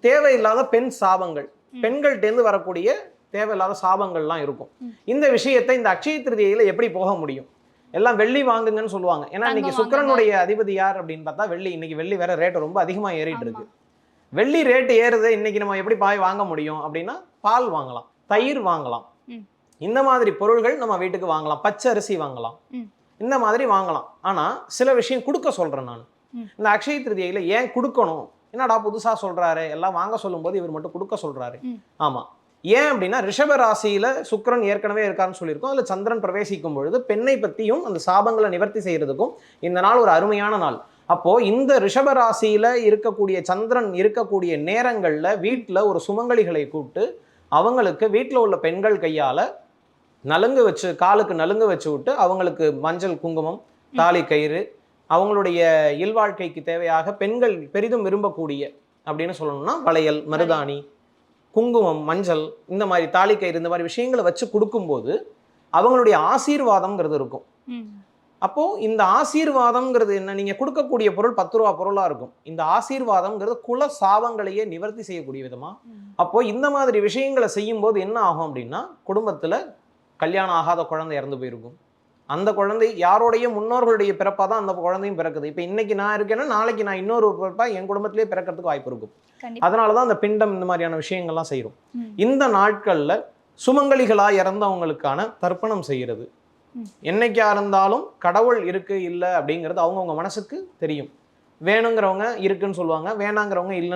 தேவையில்லாத பெண் சாபங்கள், பெண்கள்டேந்து வரக்கூடிய தேவையில்லாத சாபங்கள்லாம் இருக்கும். இந்த விஷயத்தை இந்த அக்ஷய திருதியில எப்படி போக முடியும்? எல்லாம் வெள்ளி வாங்குங்கன்னு சொல்லுவாங்க. ஏன்னா இன்னைக்கு சுக்கிரனுடைய அதிபதி யார் அப்படின்னு பார்த்தா வெள்ளி. இன்னைக்கு வெள்ளி வேற ரேட் ரொம்ப அதிகமா ஏறிட்டு இருக்கு. வெள்ளி ரேட் ஏறுது, இன்னைக்கு நம்ம எப்படி பாய் வாங்க முடியும் அப்படின்னா, பால் வாங்கலாம், தயிர் வாங்கலாம், இந்த மாதிரி பொருள்கள் நம்ம வீட்டுக்கு வாங்கலாம், பச்சை அரிசி வாங்கலாம், இந்த மாதிரி வாங்கலாம். ஆனா சில விஷயம் கொடுக்க சொல்றேன் நான். இந்த அக்ஷய திருதியில ஏன் கொடுக்கணும்? என்னடா புதுசா சொல்றாரு, எல்லாம் வாங்க சொல்லும் போது இவர் மட்டும் கொடுக்க சொல்றாரு. ஆமா, ஏன் அப்படின்னா ரிஷப ராசியில சுக்கிரன் ஏற்கனவே இருக்காருன்னு சொல்லியிருக்கோம். அதுல சந்திரன் பிரவேசிக்கும் பொழுது பெண்ணை பத்தியும் அந்த சாபங்களை நிவர்த்தி செய்யறதுக்கும் இந்த நாள் ஒரு அருமையான நாள். அப்போ இந்த ரிஷப ராசியில இருக்கக்கூடிய சந்திரன் இருக்கக்கூடிய நேரங்கள்ல வீட்டுல ஒரு சுமங்கலிகளை கூப்பிட்டு அவங்களுக்கு வீட்டுல உள்ள பெண்கள் கையால நலுங்கு வச்சு, காலுக்கு நலுங்கு வச்சு விட்டு அவங்களுக்கு மஞ்சள் குங்குமம், தாலி கயிறு, அவங்களுடைய இல்வாழ்க்கைக்கு தேவையாக பெண்கள் பெரிதும் விரும்பக்கூடிய அப்படின்னு சொல்லணும்னா வளையல், மருதாணி, குங்குமம், மஞ்சள், இந்த மாதிரி தாலி கயிறு, இந்த மாதிரி விஷயங்களை வச்சு கொடுக்கும்போது அவங்களுடைய ஆசீர்வாதம்ங்கிறது இருக்கும். அப்போ இந்த ஆசீர்வாதம்ங்கிறது என்ன? நீங்க கொடுக்கக்கூடிய பொருள் 10 ரூபா பொருளா இருக்கும். இந்த ஆசீர்வாதம்ங்கிறது குல சாபங்களையே நிவர்த்தி செய்யக்கூடிய விதமா. அப்போ இந்த மாதிரி விஷயங்களை செய்யும் போது என்ன ஆகும் அப்படின்னா, குடும்பத்துல கல்யாணம் ஆகாத குழந்தை இறந்து போயிருக்கும். அந்த குழந்தை யாரோடைய முன்னோர்களுடைய பிறப்பா தான் அந்த குழந்தையும் பிறக்குது. இப்ப இன்னைக்கு நான் இருக்கேன்னா நாளைக்கு நான் இன்னொரு பிறப்பா என் குடும்பத்திலேயே பிறக்கிறதுக்கு வாய்ப்பு இருக்கும். அதனாலதான் அந்த பிண்டம் இந்த மாதிரியான விஷயங்கள்லாம் செய்யறோம். இந்த நாட்கள்ல சுமங்கலிகளா இறந்தவங்களுக்கான தர்ப்பணம் செய்யறது, என்னைக்கா இருந்தாலும் கடவுள் இருக்கு இல்ல அப்படிங்கிறது அவங்கவுங்க மனசுக்கு தெரியும். வேணுங்கிறவங்க இருக்குன்னு சொல்லுவாங்க, வேணாங்கிறவங்க இல்லைன்னு